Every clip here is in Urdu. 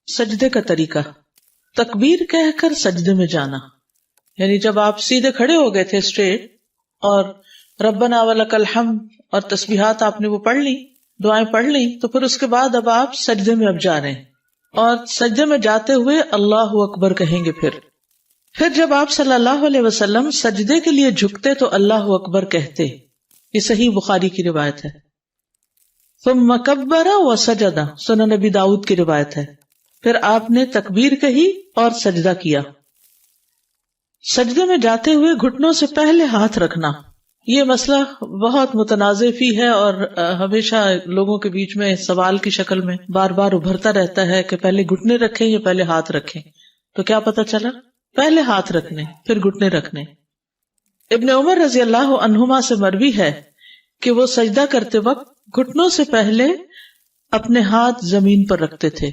سجدے کا طریقہ، تکبیر کہہ کر سجدے میں جانا، یعنی جب آپ سیدھے کھڑے ہو گئے تھے اسٹریٹ اور ربنا ولک الحمد اور تسبیحات آپ نے وہ پڑھ لی، دعائیں پڑھ لی، تو پھر اس کے بعد اب آپ سجدے میں اب جا رہے ہیں اور سجدے میں جاتے ہوئے اللہ اکبر کہیں گے۔ پھر جب آپ صلی اللہ علیہ وسلم سجدے کے لیے جھکتے تو اللہ اکبر کہتے، یہ صحیح بخاری کی روایت ہے۔ ثم کبر وسجد، سنن نبی داؤد کی روایت ہے۔ پھر آپ نے تکبیر کہی اور سجدہ کیا۔ سجدے میں جاتے ہوئے گھٹنوں سے پہلے ہاتھ رکھنا، یہ مسئلہ بہت متنازع فی ہے اور ہمیشہ لوگوں کے بیچ میں سوال کی شکل میں بار بار ابھرتا رہتا ہے کہ پہلے گھٹنے رکھیں یا پہلے ہاتھ رکھیں۔ تو کیا پتہ چلا؟ پہلے ہاتھ رکھنے پھر گھٹنے رکھنے۔ ابن عمر رضی اللہ عنہما سے مروی ہے کہ وہ سجدہ کرتے وقت گھٹنوں سے پہلے اپنے ہاتھ زمین پر رکھتے تھے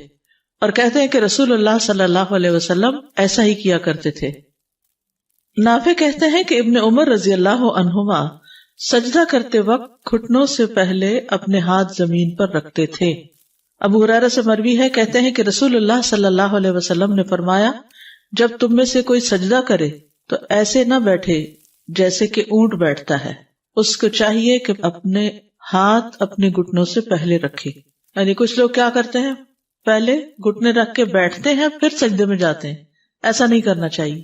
اور کہتے ہیں کہ رسول اللہ صلی اللہ علیہ وسلم ایسا ہی کیا کرتے تھے۔ نافع کہتے ہیں کہ ابن عمر رضی اللہ عنہما سجدہ کرتے وقت گھٹنوں سے پہلے اپنے ہاتھ زمین پر رکھتے تھے۔ ابو ہریرہ سے مروی ہے، کہتے ہیں کہ رسول اللہ صلی اللہ علیہ وسلم نے فرمایا، جب تم میں سے کوئی سجدہ کرے تو ایسے نہ بیٹھے جیسے کہ اونٹ بیٹھتا ہے، اس کو چاہیے کہ اپنے ہاتھ اپنے گھٹنوں سے پہلے رکھے۔ یعنی کچھ لوگ کیا کرتے ہیں، پہلے گھٹنے رکھ کے بیٹھتے ہیں پھر سجدے میں جاتے ہیں، ایسا نہیں کرنا چاہیے۔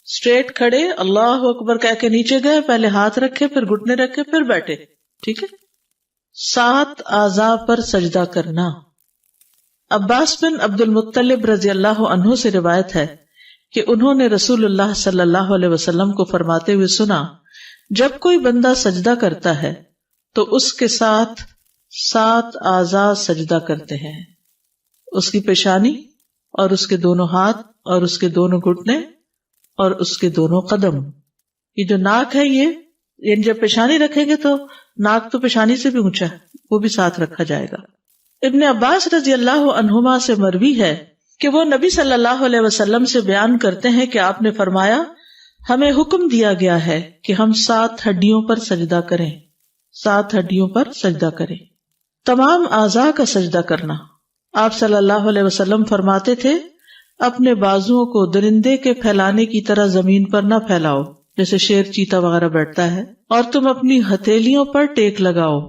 اسٹریٹ کھڑے اللہ اکبر کہہ کے نیچے گئے، پہلے ہاتھ رکھے پھر گھٹنے رکھے پھر بیٹھے، ٹھیک ہے۔ 7 اعضاء پر سجدہ کرنا۔ عباس بن عبد المطلب رضی اللہ عنہ سے روایت ہے کہ انہوں نے رسول اللہ صلی اللہ علیہ وسلم کو فرماتے ہوئے سنا، جب کوئی بندہ سجدہ کرتا ہے تو اس کے ساتھ 7 اعضاء سجدہ کرتے ہیں، اس کی پیشانی اور اس کے دونوں ہاتھ اور اس کے دونوں گھٹنے اور اس کے دونوں قدم۔ یہ جو ناک ہے، یہ جب پیشانی رکھیں گے تو ناک تو پیشانی سے بھی اونچا ہے، وہ بھی ساتھ رکھا جائے گا۔ ابن عباس رضی اللہ عنہما سے مروی ہے کہ وہ نبی صلی اللہ علیہ وسلم سے بیان کرتے ہیں کہ آپ نے فرمایا، ہمیں حکم دیا گیا ہے کہ ہم 7 ہڈیوں پر سجدہ کریں، 7 ہڈیوں پر سجدہ کریں۔ تمام اعضاء کا سجدہ کرنا۔ آپ صلی اللہ علیہ وسلم فرماتے تھے، اپنے بازوؤں کو درندے کے پھیلانے کی طرح زمین پر نہ پھیلاؤ، جیسے شیر چیتا وغیرہ بیٹھتا ہے، اور تم اپنی ہتھیلیوں پر ٹیک لگاؤ،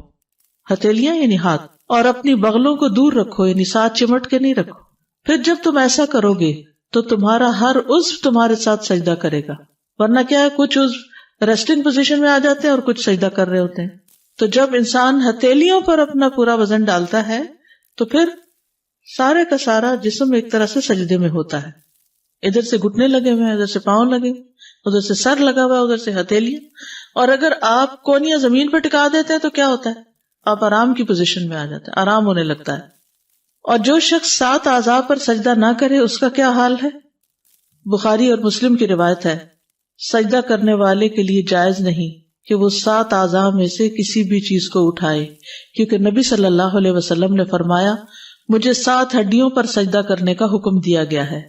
ہتھیلیاں یعنی ہاتھ، اور اپنی بغلوں کو دور رکھو، یعنی ساتھ چمٹ کے نہیں رکھو۔ پھر جب تم ایسا کرو گے تو تمہارا ہر عضو تمہارے ساتھ سجدہ کرے گا، ورنہ کیا ہے، کچھ عضو ریسٹنگ پوزیشن میں آ جاتے ہیں اور کچھ سجدہ کر رہے ہوتے ہیں۔ تو جب انسان ہتھیلیوں پر اپنا پورا وزن ڈالتا ہے تو پھر سارے کا سارا جسم ایک طرح سے سجدے میں ہوتا ہے، ادھر سے گھٹنے لگے ہوئے ہیں، ادھر سے پاؤں لگے، ادھر سے سر لگا ہوا ہے، ادھر سے ہتھیلیاں، اور اگر آپ کونیاں زمین پر ٹکا دیتے ہیں تو کیا ہوتا ہے، آپ آرام کی پوزیشن میں آ جاتے ہیں، آرام ہونے لگتا ہے۔ اور جو شخص 7 اعضاء پر سجدہ نہ کرے اس کا کیا حال ہے؟ بخاری اور مسلم کی روایت ہے، سجدہ کرنے والے کے لیے جائز نہیں کہ وہ 7 اعضاء میں سے کسی بھی چیز کو اٹھائے، کیونکہ نبی صلی اللہ علیہ وسلم نے فرمایا، مجھے 7 ہڈیوں پر سجدہ کرنے کا حکم دیا گیا ہے،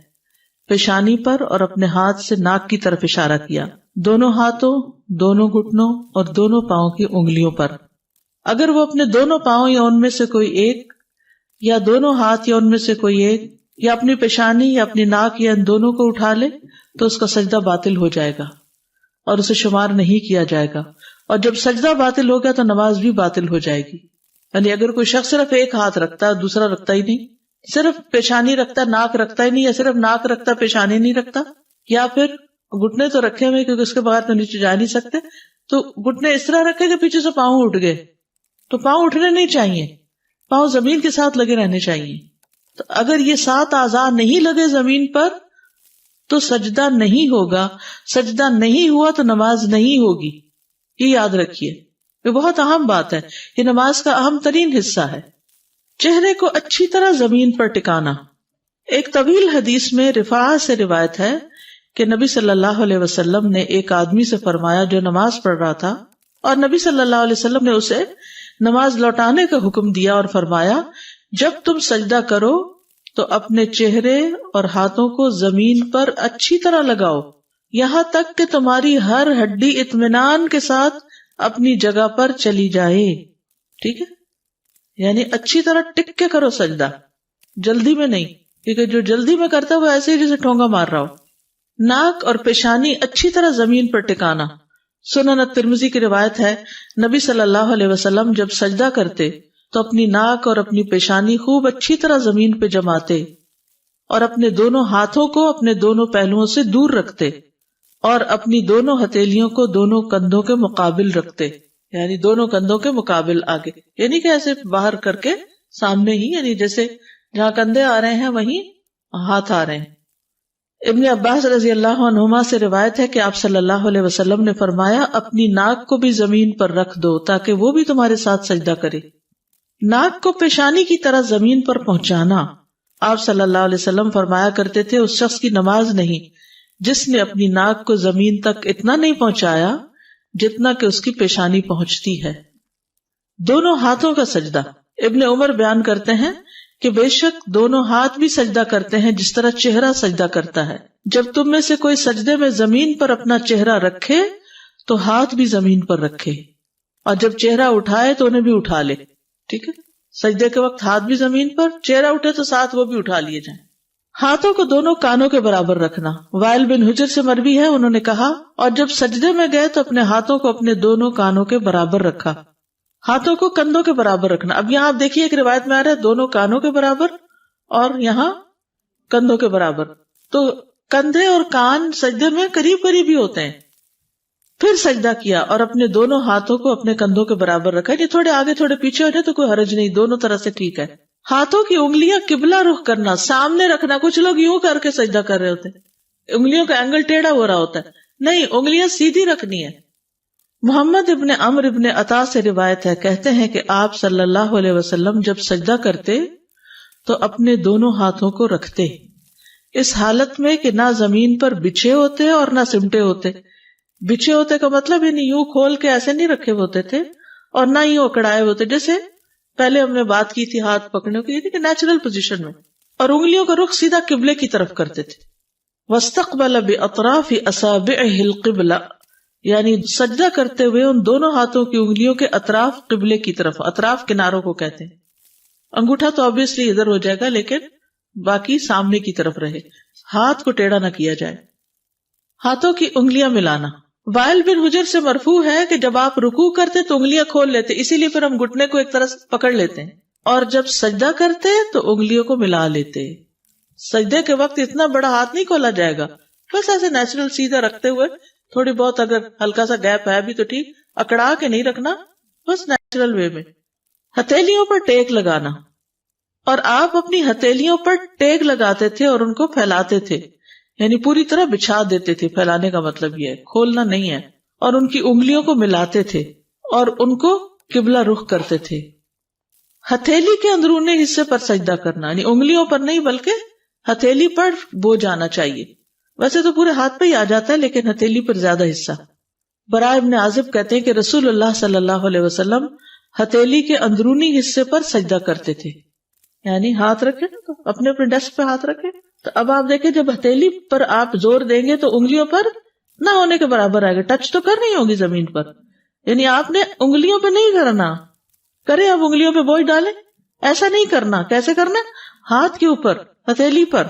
پیشانی پر اور اپنے ہاتھ سے ناک کی طرف اشارہ کیا، دونوں ہاتھوں، دونوں گھٹنوں اور دونوں پاؤں کی انگلیوں پر۔ اگر وہ اپنے دونوں پاؤں یا ان میں سے کوئی ایک، یا دونوں ہاتھ یا ان میں سے کوئی ایک، یا اپنی پیشانی یا اپنی ناک یا ان دونوں کو اٹھا لے تو اس کا سجدہ باطل ہو جائے گا اور اسے شمار نہیں کیا جائے گا، اور جب سجدہ باطل ہو گیا تو نماز بھی باطل ہو جائے گی۔ یعنی اگر کوئی شخص صرف ایک ہاتھ رکھتا ہے دوسرا رکھتا ہی نہیں، صرف پیشانی رکھتا ہے ناک رکھتا ہی نہیں، یا صرف ناک رکھتا پیشانی نہیں رکھتا، یا پھر گھٹنے تو رکھے ہوئے کیونکہ اس کے بغیر تو نیچے جا نہیں سکتے، تو گھٹنے اس طرح رکھے کہ پیچھے سے پاؤں اٹھ گئے، تو پاؤں اٹھنے نہیں چاہیے، پاؤں زمین کے ساتھ لگے رہنے چاہیے۔ تو اگر یہ 7 اعضاء نہیں لگے زمین پر تو سجدہ نہیں ہوگا، سجدہ نہیں ہوا تو نماز نہیں ہوگی، یہ یاد رکھیے، یہ بہت اہم بات ہے، یہ نماز کا اہم ترین حصہ ہے۔ چہرے کو اچھی طرح زمین پر ٹکانا۔ ایک طویل حدیث میں رفاعہ سے روایت ہے کہ نبی صلی اللہ علیہ وسلم نے ایک آدمی سے فرمایا جو نماز پڑھ رہا تھا، اور نبی صلی اللہ علیہ وسلم نے اسے نماز لوٹانے کا حکم دیا اور فرمایا، جب تم سجدہ کرو تو اپنے چہرے اور ہاتھوں کو زمین پر اچھی طرح لگاؤ، یہاں تک کہ تمہاری ہر ہڈی اطمینان کے ساتھ اپنی جگہ پر چلی جائے، ٹھیک ہے؟ یعنی اچھی طرح ٹک کے کرو سجدہ، جلدی میں نہیں، کیونکہ جو جلدی میں کرتا ہے وہ ایسے ہی جیسے ٹھونگا مار رہا ہو. ناک اور پیشانی اچھی طرح زمین پر ٹکانا. سنن الترمذی کی روایت ہے نبی صلی اللہ علیہ وسلم جب سجدہ کرتے تو اپنی ناک اور اپنی پیشانی خوب اچھی طرح زمین پہ جماتے اور اپنے دونوں ہاتھوں کو اپنے دونوں پہلوؤں سے دور رکھتے اور اپنی دونوں ہتھیلیوں کو دونوں کندھوں کے مقابل رکھتے، یعنی دونوں کندھوں کے مقابل آگے، یعنی کہ ایسے باہر کر کے سامنے ہی، یعنی جیسے جہاں کندھے آ رہے ہیں وہیں ہاتھ آ رہے ہیں. ابن عباس رضی اللہ عنہما سے روایت ہے کہ آپ صلی اللہ علیہ وسلم نے فرمایا اپنی ناک کو بھی زمین پر رکھ دو تاکہ وہ بھی تمہارے ساتھ سجدہ کرے. ناک کو پیشانی کی طرح زمین پر پہنچانا. آپ صلی اللہ علیہ وسلم فرمایا کرتے تھے اس شخص کی نماز نہیں جس نے اپنی ناک کو زمین تک اتنا نہیں پہنچایا جتنا کہ اس کی پیشانی پہنچتی ہے. دونوں ہاتھوں کا سجدہ. ابن عمر بیان کرتے ہیں کہ بے شک دونوں ہاتھ بھی سجدہ کرتے ہیں جس طرح چہرہ سجدہ کرتا ہے. جب تم میں سے کوئی سجدے میں زمین پر اپنا چہرہ رکھے تو ہاتھ بھی زمین پر رکھے، اور جب چہرہ اٹھائے تو انہیں بھی اٹھا لے. ٹھیک ہے، سجدے کے وقت ہاتھ بھی زمین پر، چہرہ اٹھے تو ساتھ وہ بھی اٹھا لیے جائیں. ہاتھوں کو دونوں کانوں کے برابر رکھنا. وائل بن حجر سے مروی ہے، انہوں نے کہا اور جب سجدے میں گئے تو اپنے ہاتھوں کو اپنے دونوں کانوں کے برابر رکھا. ہاتھوں کو کندھوں کے برابر رکھنا. اب یہاں آپ دیکھیے ایک روایت میں آ رہا ہے دونوں کانوں کے برابر اور یہاں کندھوں کے برابر، تو کندھے اور کان سجدے میں قریب قریب ہی ہوتے ہیں. پھر سجدہ کیا اور اپنے دونوں ہاتھوں کو اپنے کندھوں کے برابر رکھا. یہ تھوڑے آگے تھوڑے پیچھے ہو جائے تو کوئی حرج نہیں، دونوں طرح سے ٹھیک ہے. ہاتھوں کی انگلیاں قبلہ رخ کرنا، سامنے رکھنا. کچھ لوگ یوں کر کے سجدہ کر رہے ہوتے ہیں، انگلیوں کا اینگل ٹیڑھا ہو رہا ہوتا ہے. نہیں، انگلیاں سیدھی رکھنی ہے. محمد ابن عمرو ابن عطا سے روایت ہے، کہتے ہیں کہ آپ صلی اللہ علیہ وسلم جب سجدہ کرتے تو اپنے دونوں ہاتھوں کو رکھتے اس حالت میں کہ نہ زمین پر بچھے ہوتے اور نہ سمٹے ہوتے. بچھے ہوتے کا مطلب یعنی یوں کھول کے ایسے نہیں رکھے ہوتے تھے اور نہ یوں اکڑائے ہوتے، جیسے پہلے ہم نے بات کی تھی ہاتھ پکڑنے کی، کہ نیچرل پوزیشن میں. اور انگلیوں کا رخ سیدھا قبلے کی طرف کرتے تھے. واستقبل باطراف اصابعه القبلہ، یعنی سجدہ کرتے ہوئے ان دونوں ہاتھوں کی انگلیوں کے اطراف قبلے کی طرف. اطراف کناروں کو کہتے ہیں. انگوٹھا تو obviously ادھر ہو جائے گا لیکن باقی سامنے کی طرف رہے، ہاتھ کو ٹیڑھا نہ کیا جائے. ہاتھوں کی انگلیاں ملانا. وائل بن حجر سے مرفوع ہے کہ جب آپ رکوع کرتے تو انگلیاں کھول لیتے، اسی لیے پھر ہم گھٹنے کو ایک طرح سے پکڑ لیتے ہیں، اور جب سجدہ کرتے تو انگلیوں کو ملا لیتے. سجدے کے وقت اتنا بڑا ہاتھ نہیں کھولا جائے گا، بس ایسے نیچرل سیدھا رکھتے ہوئے، تھوڑی بہت اگر ہلکا سا گیپ ہے بھی تو ٹھیک، اکڑا کے نہیں رکھنا، بس نیچرل وے میں. ہتھیلیوں پر ٹیک لگانا. اور آپ اپنی ہتھیلیوں پر ٹیک لگاتے تھے اور ان کو پھیلاتے تھے، یعنی پوری طرح بچھا دیتے تھے. پھیلانے کا مطلب یہ ہے، کھولنا نہیں ہے. اور ان کی انگلیوں کو ملاتے تھے اور ان کو قبلہ رخ کرتے تھے. ہتھیلی کے اندرونی حصے پر سجدہ کرنا، یعنی انگلیوں پر نہیں بلکہ ہتھیلی پر بو جانا چاہیے. ویسے تو پورے ہاتھ پہ ہی آ جاتا ہے لیکن ہتھیلی پر زیادہ حصہ. براء ابن عازب کہتے ہیں کہ رسول اللہ صلی اللہ علیہ وسلم ہتھیلی کے اندرونی حصے پر سجدہ کرتے تھے، یعنی ہاتھ رکھے نا تو اپنے اپنے ڈیسک پہ ہاتھ رکھے. تو اب آپ دیکھیں جب ہتھیلی پر آپ زور دیں گے تو انگلیوں پر نہ ہونے کے برابر آئے گا، ٹچ تو کر نہیں ہوگی زمین پر، یعنی آپ نے انگلیوں پہ نہیں کرنا. کرے اب انگلیوں پہ بوجھ ڈالیں، ایسا نہیں کرنا. کیسے کرنا؟ ہاتھ کے اوپر، ہتھیلی پر.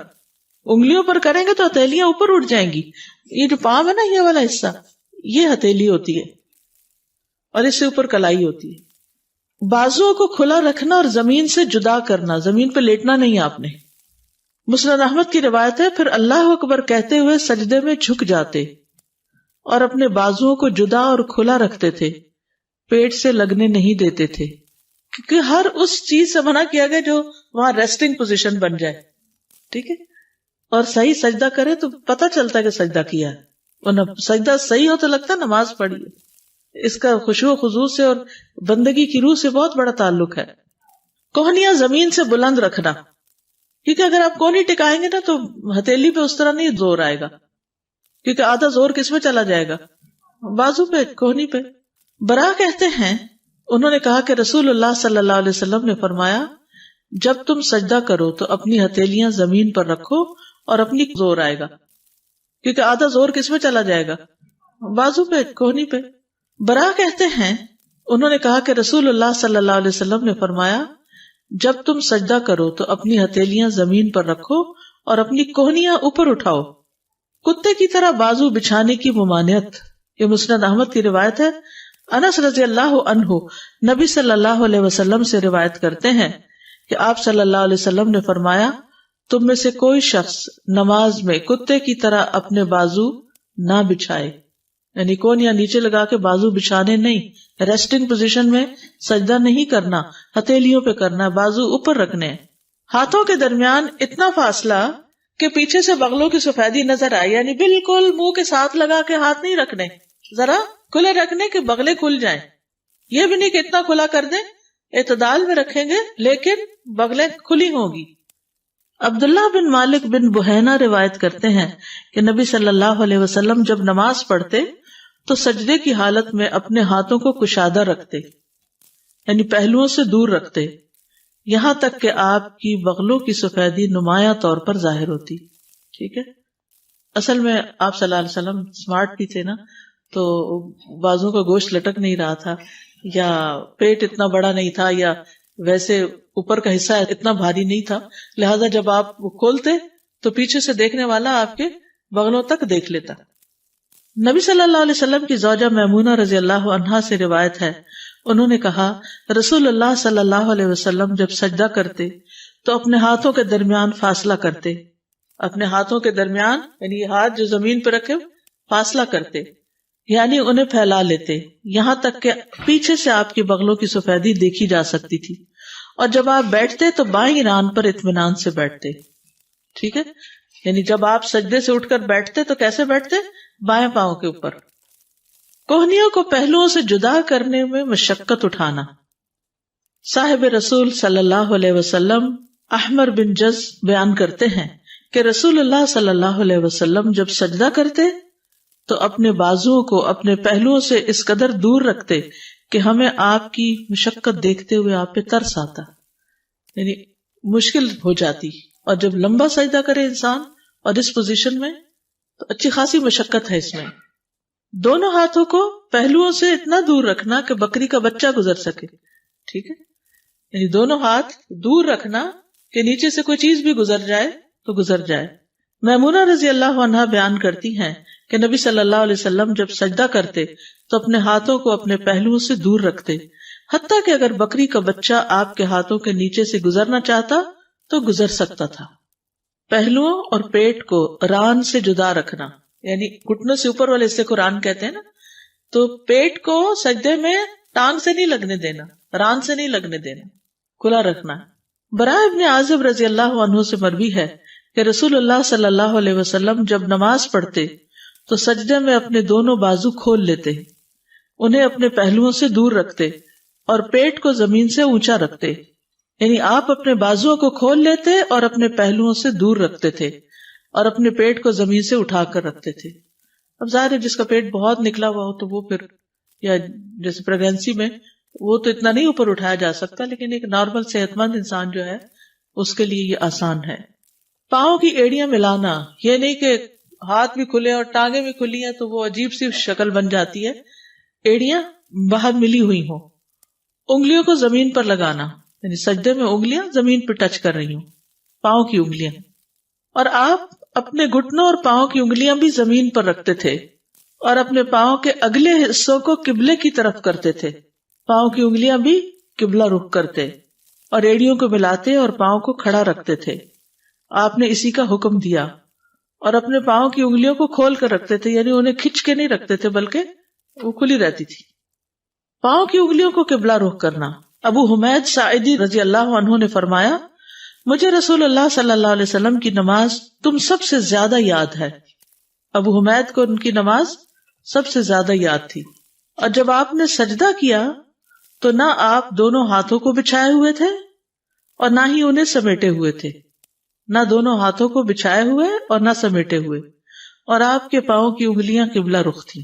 انگلیوں پر کریں گے تو ہتھیلیاں اوپر اٹھ جائیں گی. یہ جو پاؤں ہے نا، یہ والا حصہ، یہ ہتھیلی ہوتی ہے اور اس سے اوپر کلائی ہوتی ہے. بازوؤں کو کھلا رکھنا اور زمین سے جدا کرنا، زمین پہ لیٹنا نہیں آپ نے. مسند احمد کی روایت ہے، پھر اللہ اکبر کہتے ہوئے سجدے میں جھک جاتے اور اپنے بازوؤں کو جدا اور کھلا رکھتے تھے، پیٹ سے لگنے نہیں دیتے تھے، کیونکہ ہر اس چیز سے منع کیا گیا جو وہاں ریسٹنگ پوزیشن بن جائے. ٹھیک ہے، اور صحیح سجدہ کرے تو پتہ چلتا ہے کہ سجدہ کیا ہے، ورنہ سجدہ صحیح ہو تو لگتا ہے نماز پڑھی ہے. اس کا خشوع و خضوع سے اور بندگی کی روح سے بہت بڑا تعلق ہے. کوہنیاں زمین سے بلند رکھنا، کیونکہ اگر آپ کونی ٹکائیں گے نا تو ہتھیلی پہ اس طرح نہیں زور آئے گا، کیونکہ آدھا زور کس میں چلا جائے گا؟ بازو پہ، کوہنی پہ. برا کہتے ہیں انہوں نے کہا کہ رسول اللہ صلی اللہ علیہ وسلم نے فرمایا جب تم سجدہ کرو تو اپنی ہتھیلیاں زمین پر رکھو اور اپنی زور آئے گا، کیونکہ آدھا زور کس میں چلا جائے گا؟ بازو پہ، کوہنی پہ. برا کہتے ہیں انہوں نے کہا کہ رسول اللہ صلی اللہ علیہ وسلم نے فرمایا جب تم سجدہ کرو تو اپنی ہتھیلیاں زمین پر رکھو اور اپنی کوہنیاں اوپر اٹھاؤ. کتے کی طرح بازو بچھانے کی ممانعت. یہ مسند احمد کی روایت ہے. انس رضی اللہ عنہ نبی صلی اللہ علیہ وسلم سے روایت کرتے ہیں کہ آپ صلی اللہ علیہ وسلم نے فرمایا تم میں سے کوئی شخص نماز میں کتے کی طرح اپنے بازو نہ بچھائے. یعنی کونیاں نیچے لگا کے بازو بچھانے نہیں, ریسٹنگ پوزیشن میں سجدہ نہیں کرنا, ہتھیلیوں پہ کرنا, بازو اوپر رکھنے. ہاتھوں کے درمیان اتنا فاصلہ کہ پیچھے سے بغلوں کی سفیدی نظر آئے, یعنی بالکل منہ کے ساتھ لگا کے ہاتھ نہیں رکھنے, ذرا کھلے رکھنے کہ بغلے کھل جائیں. یہ بھی نہیں کہ اتنا کھلا کر دیں, اعتدال میں رکھیں گے لیکن بغلیں کھلی ہوں گی. عبداللہ بن مالک بن بحینا روایت کرتے ہیں کہ نبی صلی اللہ علیہ وسلم جب نماز پڑھتے تو سجدے کی حالت میں اپنے ہاتھوں کو کشادہ رکھتے, یعنی پہلوؤں سے دور رکھتے, یہاں تک کہ آپ کی بغلوں کی سفیدی نمایاں طور پر ظاہر ہوتی. ٹھیک ہے, اصل میں آپ صلی اللہ علیہ وسلم اسمارٹ بھی تھے نا, تو بازوں کا گوشت لٹک نہیں رہا تھا, یا پیٹ اتنا بڑا نہیں تھا, یا ویسے اوپر کا حصہ اتنا بھاری نہیں تھا, لہذا جب آپ کھولتے تو پیچھے سے دیکھنے والا آپ کے بغلوں تک دیکھ لیتا. نبی صلی اللہ علیہ وسلم کی زوجہ میمونہ رضی اللہ عنہا سے روایت ہے, انہوں نے کہا رسول اللہ صلی اللہ علیہ وسلم جب سجدہ کرتے تو اپنے ہاتھوں کے درمیان فاصلہ کرتے, اپنے ہاتھوں کے درمیان یعنی ہاتھ جو زمین پہ رکھے فاصلہ کرتے, یعنی انہیں پھیلا لیتے یہاں تک کہ پیچھے سے آپ کی بغلوں کی سفیدی دیکھی جا سکتی تھی. اور جب آپ بیٹھتے تو بائیں ران پر اطمینان سے بیٹھتے. ٹھیک ہے, یعنی جب آپ سجدے سے اٹھ کر بیٹھتے تو کیسے بیٹھتے؟ بائیں پاؤں کے اوپر. کوہنیوں کو پہلوؤں سے جدا کرنے میں مشقت اٹھانا. صاحب رسول صلی اللہ علیہ وسلم احمر بن جز بیان کرتے ہیں کہ رسول اللہ صلی اللہ علیہ وسلم جب سجدہ کرتے تو اپنے بازوؤں کو اپنے پہلوؤں سے اس قدر دور رکھتے کہ ہمیں آپ کی مشقت دیکھتے ہوئے آپ پہ ترس آتا, یعنی مشکل ہو جاتی. اور جب لمبا سجدہ کرے انسان اور اس پوزیشن میں تو اچھی خاصی مشقت ہے اس میں. دونوں ہاتھوں کو پہلوؤں سے اتنا دور رکھنا کہ بکری کا بچہ گزر سکے. ٹھیک ہے, یعنی دونوں ہاتھ دور رکھنا کہ نیچے سے کوئی چیز بھی گزر جائے تو گزر جائے. میمونہ رضی اللہ عنہا بیان کرتی ہیں کہ نبی صلی اللہ علیہ وسلم جب سجدہ کرتے تو اپنے ہاتھوں کو اپنے پہلوؤں سے دور رکھتے, حتیٰ کہ اگر بکری کا بچہ آپ کے ہاتھوں کے نیچے سے گزرنا چاہتا تو گزر سکتا تھا. پہلوؤں اور پیٹ کو ران سے جدا رکھنا, یعنی گھٹنوں سے اوپر والے حصے کو ران کہتے ہیں نا, تو پیٹ کو سجدے میں ٹانگ سے نہیں لگنے دینا, ران سے نہیں لگنے دینا, کھلا رکھنا. براء ابن عازب رضی اللہ عنہ سے مروی ہے کہ رسول اللہ صلی اللہ علیہ وسلم جب نماز پڑھتے تو سجدے میں اپنے دونوں بازو کھول لیتے, انہیں اپنے پہلوؤں سے دور رکھتے اور پیٹ کو زمین سے اونچا رکھتے. یعنی آپ اپنے بازوؤں کو کھول لیتے اور اپنے پہلوؤں سے دور رکھتے تھے اور اپنے پیٹ کو زمین سے اٹھا کر رکھتے تھے. اب ظاہر ہے جس کا پیٹ بہت نکلا ہوا ہو تو وہ پھر, یا جیسے پریگنسی میں, وہ تو اتنا نہیں اوپر اٹھایا جا سکتا, لیکن ایک نارمل صحت مند انسان جو ہے اس کے لیے یہ آسان ہے. پاؤں کی ایڑیاں ملانا, یہ نہیں کہ ہاتھ بھی کھلے اور ٹانگیں بھی کھلی ہیں تو وہ عجیب سی شکل بن جاتی ہے. ایڑیاں باہر ملی ہوئی ہوں. انگلیوں کو زمین پر لگانا, یعنی سجدے میں انگلیاں زمین پہ ٹچ کر رہی ہوں, پاؤں کی انگلیاں. اور آپ اپنے گھٹنوں اور پاؤں کی انگلیاں بھی زمین پر رکھتے تھے اور اپنے پاؤں کے اگلے حصوں کو قبلے کی طرف کرتے تھے. پاؤں کی انگلیاں بھی قبلہ رخ کرتے اور ایڑیوں کو ملاتے اور پاؤں کو کھڑا رکھتے تھے. آپ نے اسی کا حکم دیا. اور اپنے پاؤں کی انگلیوں کو کھول کر رکھتے تھے, یعنی انہیں کھچ کے نہیں رکھتے تھے بلکہ وہ کھلی رہتی تھی. پاؤں کی انگلیوں کو قبلہ رخ کرنا. ابو حمید ساعدی رضی اللہ عنہ نے فرمایا مجھے رسول اللہ صلی اللہ علیہ وسلم کی نماز تم سب سے زیادہ یاد ہے. ابو حمید کو ان کی نماز سب سے زیادہ یاد تھی. اور جب آپ نے سجدہ کیا تو نہ آپ دونوں ہاتھوں کو بچھائے ہوئے تھے اور نہ ہی انہیں سمیٹے ہوئے تھے, نہ دونوں ہاتھوں کو بچھائے ہوئے اور نہ سمیٹے ہوئے, اور آپ کے پاؤں کی انگلیاں قبلہ رخ تھیں.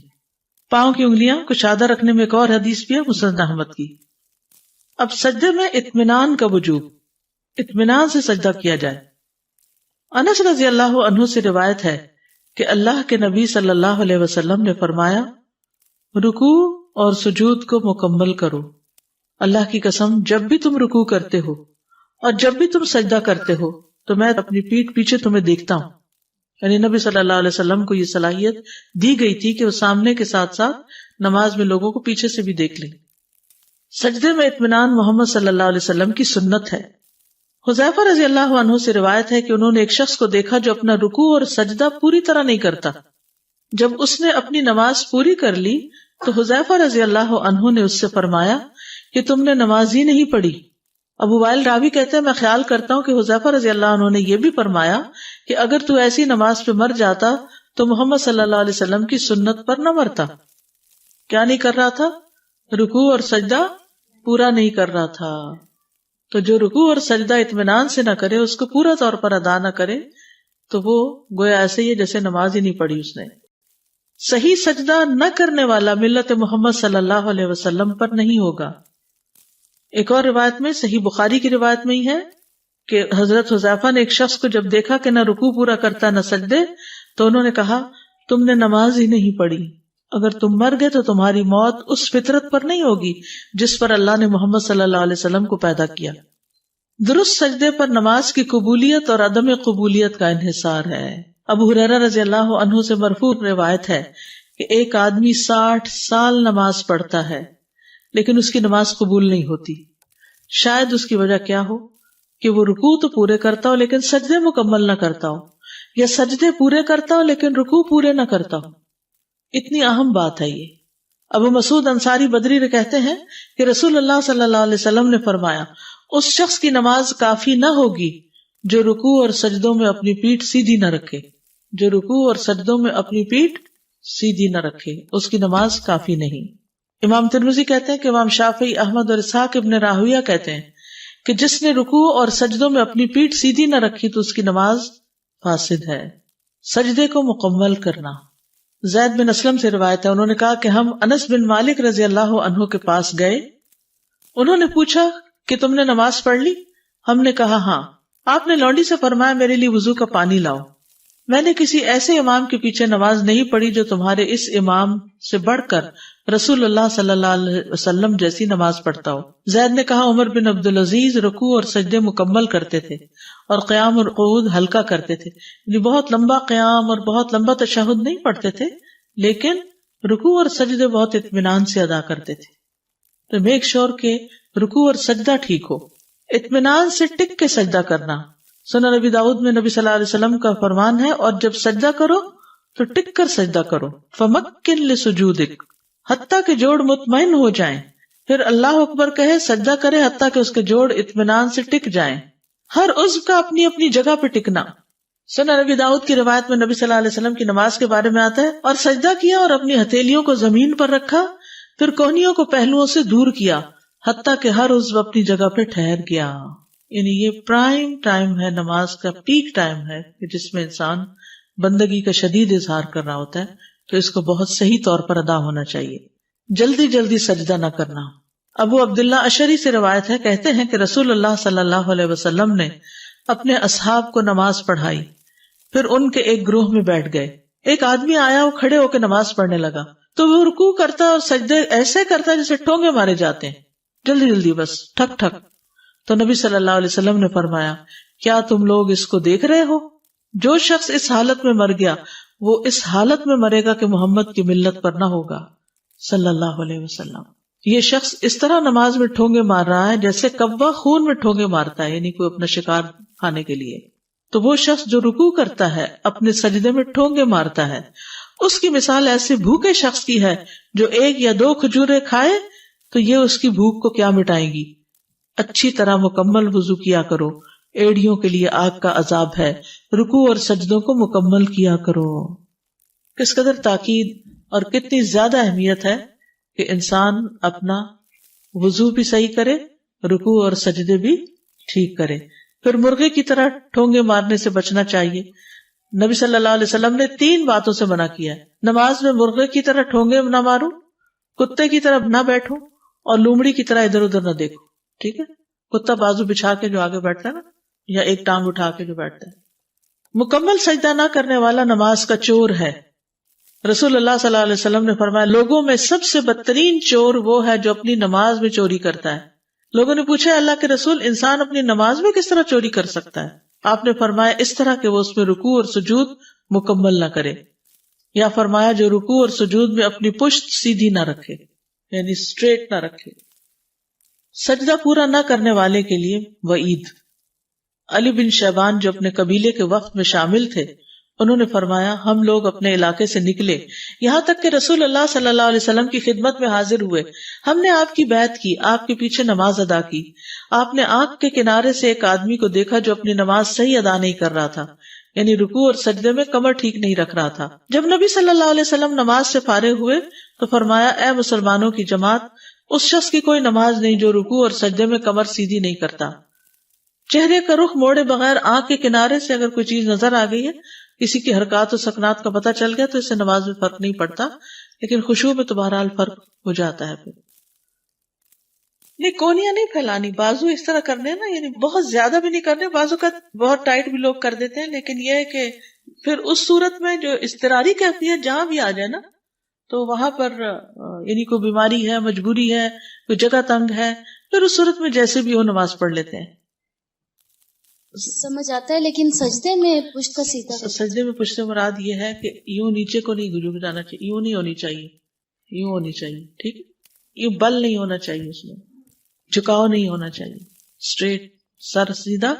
پاؤں کی انگلیاں کشادہ رکھنے میں ایک اور حدیث بھی ہے مسند احمد کی. اب سجدے میں اطمینان کا وجوب, اطمینان سے سجدہ کیا جائے. انس رضی اللہ عنہ سے روایت ہے کہ اللہ کے نبی صلی اللہ علیہ وسلم نے فرمایا رکوع اور سجود کو مکمل کرو. اللہ کی قسم جب بھی تم رکوع کرتے ہو اور جب بھی تم سجدہ کرتے ہو تو میں اپنی پیٹھ پیچھے تمہیں دیکھتا ہوں. یعنی نبی صلی اللہ علیہ وسلم کو یہ صلاحیت دی گئی تھی کہ وہ سامنے کے ساتھ ساتھ نماز میں لوگوں کو پیچھے سے بھی دیکھ لیں. سجدے میں اطمینان محمد صلی اللہ علیہ وسلم کی سنت ہے. حذیفہ رضی اللہ عنہ سے روایت ہے کہ انہوں نے ایک شخص کو دیکھا جو اپنا رکوع اور سجدہ پوری طرح نہیں کرتا. جب اس نے اپنی نماز پوری کر لی تو حذیفہ رضی اللہ عنہ نے اس سے فرمایا کہ تم نے نماز ہی نہیں پڑھی. ابو وائل راوی کہتے ہیں میں خیال کرتا ہوں کہ حذیفہ رضی اللہ عنہ نے یہ بھی فرمایا کہ اگر تو ایسی نماز پہ مر جاتا تو محمد صلی اللہ علیہ وسلم کی سنت پر نہ مرتا. کیا نہیں کر رہا تھا؟ رکوع اور سجدہ پورا نہیں کر رہا تھا. تو جو رکوع اور سجدہ اطمینان سے نہ کرے، اس کو پورا طور پر ادا نہ کرے، تو وہ گویا ایسے ہی ہے جیسے نماز ہی نہیں پڑھی اس نے. صحیح سجدہ نہ کرنے والا ملت محمد صلی اللہ علیہ وسلم پر نہیں ہوگا. ایک اور روایت میں، صحیح بخاری کی روایت میں ہی ہے کہ حضرت حذیفہ نے ایک شخص کو جب دیکھا کہ نہ رکوع پورا کرتا نہ سجدے، تو انہوں نے کہا تم نے نماز ہی نہیں پڑھی. اگر تم مر گئے تو تمہاری موت اس فطرت پر نہیں ہوگی جس پر اللہ نے محمد صلی اللہ علیہ وسلم کو پیدا کیا. درست سجدے پر نماز کی قبولیت اور عدم قبولیت کا انحصار ہے. ابو ہریرہ رضی اللہ عنہ سے مرفوع روایت ہے کہ ایک آدمی 60 سال نماز پڑھتا ہے لیکن اس کی نماز قبول نہیں ہوتی. شاید اس کی وجہ کیا ہو کہ وہ رکوع تو پورے کرتا ہو لیکن سجدے مکمل نہ کرتا ہو، یا سجدے پورے کرتا ہو لیکن رکوع پورے نہ کرتا ہو. اتنی اہم بات ہے یہ. ابو مسعود انصاری بدری نے کہتے ہیں کہ رسول اللہ صلی اللہ علیہ وسلم نے فرمایا اس شخص کی نماز کافی نہ ہوگی جو رکوع اور سجدوں میں اپنی پیٹھ سیدھی نہ رکھے. جو رکوع اور سجدوں میں اپنی پیٹھ سیدھی نہ رکھے اس کی نماز کافی نہیں. امام ترمذی کہتے ہیں کہ امام شافعی، احمد اور اسحاق ابن راہویہ کہتے ہیں کہ جس نے رکوع اور سجدوں میں اپنی پیٹھ سیدھی نہ رکھی تو اس کی نماز فاسد ہے. سجدے کو مکمل کرنا. زید بن اسلم سے روایت ہے، انہوں نے کہا کہ ہم انس بن مالک رضی اللہ عنہ کے پاس گئے. انہوں نے پوچھا کہ تم نے نماز پڑھ لی؟ ہم نے کہا ہاں. آپ نے لونڈی سے فرمایا میرے لیے وضو کا پانی لاؤ. میں نے کسی ایسے امام کے پیچھے نماز نہیں پڑھی جو تمہارے اس امام سے بڑھ کر رسول اللہ صلی اللہ علیہ وسلم جیسی نماز پڑھتا ہو. زید نے کہا عمر بن عبدالعزیز رکوع اور سجدے مکمل کرتے تھے اور قیام اور قعود ہلکا کرتے تھے. یعنی بہت لمبا قیام اور بہت لمبا تشہد نہیں پڑھتے تھے لیکن رکوع اور سجدے بہت اطمینان سے ادا کرتے تھے. تو میک شور کہ رکوع اور سجدہ ٹھیک ہو. اطمینان سے ٹک کے سجدہ کرنا. سنن نبی داؤد میں نبی صلی اللہ علیہ وسلم کا فرمان ہے اور جب سجدہ کرو تو ٹک کر سجدہ کرو. فمکن لسجودک، حتیٰ کہ جوڑ مطمئن ہو جائیں. پھر اللہ اکبر کہے، سجدہ کرے حتیٰ کہ اس کے جوڑ اطمینان سے ٹک جائیں. ہر عضو کا اپنی اپنی جگہ پہ ٹکنا. سنن نبی داؤد کی روایت میں نبی صلی اللہ علیہ وسلم کی نماز کے بارے میں آتا ہے، اور سجدہ کیا اور اپنی ہتھیلیوں کو زمین پر رکھا، پھر کوہنیوں کو پہلوؤں سے دور کیا حتیٰ کہ ہر عضو اپنی جگہ پہ ٹھہر گیا. یعنی یہ پرائم ٹائم ہے، نماز کا پیک ٹائم ہے کہ جس میں انسان بندگی کا شدید اظہار کر رہا ہوتا ہے، تو اس کو بہت صحیح طور پر ادا ہونا چاہیے. جلدی جلدی سجدہ نہ کرنا. ابو عبداللہ اشعری سے روایت ہے، کہتے ہیں کہ رسول اللہ صلی اللہ علیہ وسلم نے اپنے اصحاب کو نماز پڑھائی، پھر ان کے ایک گروہ میں بیٹھ گئے. ایک آدمی آیا، وہ کھڑے ہو کے نماز پڑھنے لگا تو وہ رکوع کرتا اور سجدے ایسے کرتا جیسے ٹونگے مارے جاتے ہیں، جلدی جلدی بس ٹھک ٹھک. تو نبی صلی اللہ علیہ وسلم نے فرمایا کیا تم لوگ اس کو دیکھ رہے ہو؟ جو شخص اس حالت میں مر گیا وہ اس حالت میں مرے گا کہ محمد کی ملت پر نہ ہوگا صلی اللہ علیہ وسلم. یہ شخص اس طرح نماز میں ٹھونگے مار رہا ہے جیسے کوا خون میں ٹھونگے مارتا ہے، یعنی کوئی اپنا شکار کھانے کے لیے. تو وہ شخص جو رکوع کرتا ہے اپنے سجدے میں ٹھونگے مارتا ہے، اس کی مثال ایسے بھوکے شخص کی ہے جو 1 یا 2 کھجوریں کھائے تو یہ اس کی بھوک کو کیا مٹائیں گی. اچھی طرح مکمل وضو کیا کرو، ایڑیوں کے لیے آگ کا عذاب ہے. رکوع اور سجدوں کو مکمل کیا کرو. کس قدر تاکید اور کتنی زیادہ اہمیت ہے کہ انسان اپنا وضو بھی صحیح کرے، رکوع اور سجدے بھی ٹھیک کرے. پھر مرغے کی طرح ٹھونگے مارنے سے بچنا چاہیے. نبی صلی اللہ علیہ وسلم نے 3 باتوں سے منع کیا ہے. نماز میں مرغے کی طرح ٹھونگے نہ مارو، کتے کی طرح نہ بیٹھو، اور لومڑی کی طرح ادھر ادھر نہ دیکھو. ٹھیک ہے، کتا بازو بچھا کے جو آگے بیٹھتا ہے نا، یا ایک ٹانگ اٹھا کے جو بیٹھتا ہے. مکمل سجدہ نہ کرنے والا نماز کا چور ہے. رسول اللہ صلی اللہ علیہ وسلم نے فرمایا لوگوں میں سب سے بدترین چور وہ ہے جو اپنی نماز میں چوری کرتا ہے. لوگوں نے پوچھا اللہ کے رسول انسان اپنی نماز میں کس طرح چوری کر سکتا ہے؟ آپ نے فرمایا اس طرح کہ وہ اس میں رکوع اور سجود مکمل نہ کرے، یا فرمایا جو رکوع اور سجود میں اپنی پشت سیدھی نہ رکھے، یعنی اسٹریٹ نہ رکھے۔ سجدہ پورا نہ کرنے والے کے لیے وعید۔ علی بن شیبان جو اپنے قبیلے کے وقت میں شامل تھے، انہوں نے فرمایا ہم لوگ اپنے علاقے سے نکلے یہاں تک کہ رسول اللہ صلی اللہ علیہ وسلم کی خدمت میں حاضر ہوئے۔ ہم نے آپ کی بیعت کی، آپ کے پیچھے نماز ادا کی۔ آپ نے آنکھ کے کنارے سے ایک آدمی کو دیکھا جو اپنی نماز صحیح ادا نہیں کر رہا تھا، یعنی رکوع اور سجدے میں کمر ٹھیک نہیں رکھ رہا تھا۔ جب نبی صلی اللہ علیہ وسلم نماز سے فارغ ہوئے تو فرمایا اے مسلمانوں کی جماعت، اس شخص کی کوئی نماز نہیں جو رکوع اور سجدے میں کمر سیدھی نہیں کرتا۔ چہرے کا رخ موڑے بغیر آنکھ کے کنارے سے اگر کوئی چیز نظر آ گئی ہے، کسی کی حرکات و سکنات کا پتہ چل گیا تو اس سے نماز میں فرق نہیں پڑتا، لیکن خشوع میں تو بہرحال فرق ہو جاتا ہے۔ پھر نہیں، کونیاں نہیں پھیلانی، بازو اس طرح کرنے نا، یعنی بہت زیادہ بھی نہیں کرنے، بازو کا بہت ٹائٹ بھی لوگ کر دیتے ہیں، لیکن یہ ہے کہ پھر اس صورت میں جو اضطراری کیفیت جہاں بھی آ جائے نا، تو وہاں پر یعنی کوئی بیماری ہے، مجبوری ہے، کوئی جگہ تنگ ہے، پھر اس صورت میں جیسے بھی ہو نماز پڑھ لیتے ہیں۔ سمجھ آتا ہے، لیکن سجدے میں پشت کا سیدھا، سجدے میں پشت سے مراد یہ ہے کہ یوں نیچے کو نہیں جھک جانا چاہیے، یوں نہیں ہونی چاہیے، یوں ہونی چاہیے، ٹھیک ہے، یوں بل نہیں ہونا چاہیے، اس میں جھکاؤ نہیں ہونا چاہیے، اسٹریٹ سر سیدھا،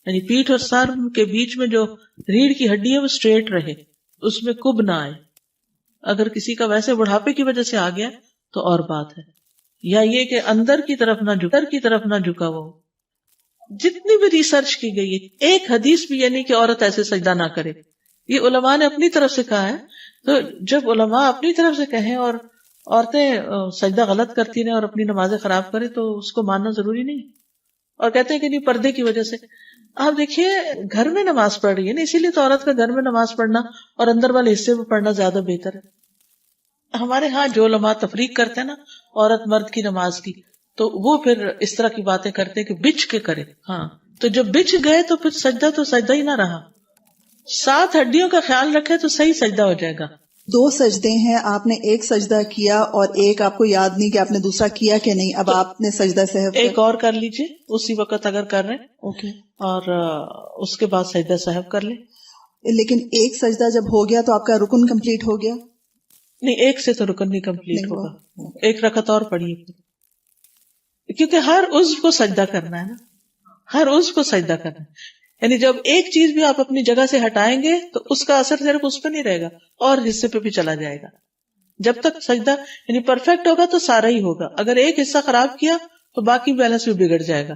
یعنی پیٹھ اور سر کے بیچ میں جو ریڑھ کی ہڈی ہے وہ اسٹریٹ رہے، اس میں کب نہ آئے۔ اگر کسی کا ویسے بڑھاپے کی وجہ سے آ گیا تو اور بات ہے، یا یہ کہ اندر کی طرف نہ جھکا ہوا ہو۔ جتنی بھی ریسرچ کی گئی ہے، ایک حدیث بھی یعنی کہ عورت ایسے سجدہ نہ کرے، یہ علماء نے اپنی طرف سے کہا ہے۔ تو جب علماء اپنی طرف سے کہیں اور عورتیں سجدہ غلط کرتی رہیں اور اپنی نمازیں خراب کریں تو اس کو ماننا ضروری نہیں، اور کہتے ہیں کہ نہیں پردے کی وجہ سے۔ آپ دیکھیے گھر میں نماز پڑھ رہی ہے نا، اسی لیے تو عورت کا گھر میں نماز پڑھنا اور اندر والے حصے میں پڑھنا زیادہ بہتر ہے۔ ہمارے ہاں جو علماء تفریق کرتے ہیں نا عورت مرد کی نماز کی، تو وہ پھر اس طرح کی باتیں کرتے کہ بچ کے کرے، ہاں تو جب بچ گئے تو پھر سجدہ ہی نہ رہا۔ 7 ہڈیوں کا خیال رکھے تو صحیح سجدہ ہو جائے گا۔ 2 سجدے ہیں، آپ نے ایک سجدہ کیا اور ایک آپ کو یاد نہیں کہ آپ نے دوسرا کیا کہ نہیں، اب آپ نے سجدہ سہو ایک اور کر لیجئے اسی وقت اگر کر رہے ہیں، اوکے، اور اس کے بعد سجدہ سہو کر لیں۔ لیکن ایک سجدہ جب ہو گیا تو آپ کا رکن کمپلیٹ ہو گیا؟ نہیں، ایک سے تو رکن نہیں کمپلیٹ ہوگا، ایک رکعت اور پڑھیے، کیونکہ ہر عضو کو سجدہ کرنا ہے نا، ہر عضو کو سجدہ کرنا ہے، یعنی جب ایک چیز بھی آپ اپنی جگہ سے ہٹائیں گے تو اس کا اثر صرف اس پہ نہیں رہے گا، اور حصے پہ بھی چلا جائے گا۔ جب تک سجدہ یعنی پرفیکٹ ہوگا تو سارا ہی ہوگا، اگر ایک حصہ خراب کیا تو باقی بیلنس بھی بگڑ جائے گا۔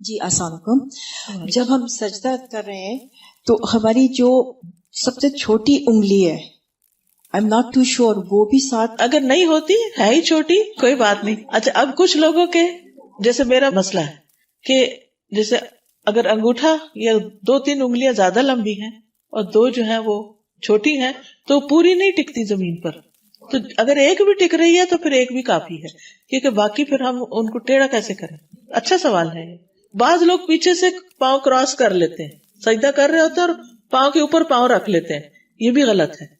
جی السلام علیکم۔ جب ہم سجدہ کر رہے ہیں تو ہماری جو سب سے چھوٹی انگلی ہے، I'm not too sure، وہ بھی ساتھ اگر نہیں ہوتی ہے ہی چھوٹی کوئی بات نہیں۔ اچھا، اب کچھ لوگوں کے جیسے میرا مسئلہ ہے کہ جیسے اگر انگوٹھا یا 2-3 انگلیاں زیادہ لمبی ہیں اور 2 جو ہیں وہ چھوٹی ہیں تو پوری نہیں ٹکتی زمین پر، تو اگر ایک بھی ٹک رہی ہے تو پھر ایک بھی کافی ہے، کیونکہ باقی پھر ہم ان کو ٹیڑھا کیسے کریں؟ اچھا سوال ہے یہ۔ بعض لوگ پیچھے سے پاؤں کراس کر لیتے ہیں، سجدہ کر رہے ہوتے ہیں اور پاؤں کے اوپر پاؤں رکھ لیتے ہیں، یہ بھی غلط ہے۔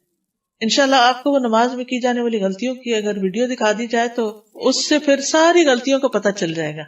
انشاءاللہ آپ کو وہ نماز میں کی جانے والی غلطیوں کی اگر ویڈیو دکھا دی جائے تو اس سے پھر ساری غلطیوں کا پتہ چل جائے گا۔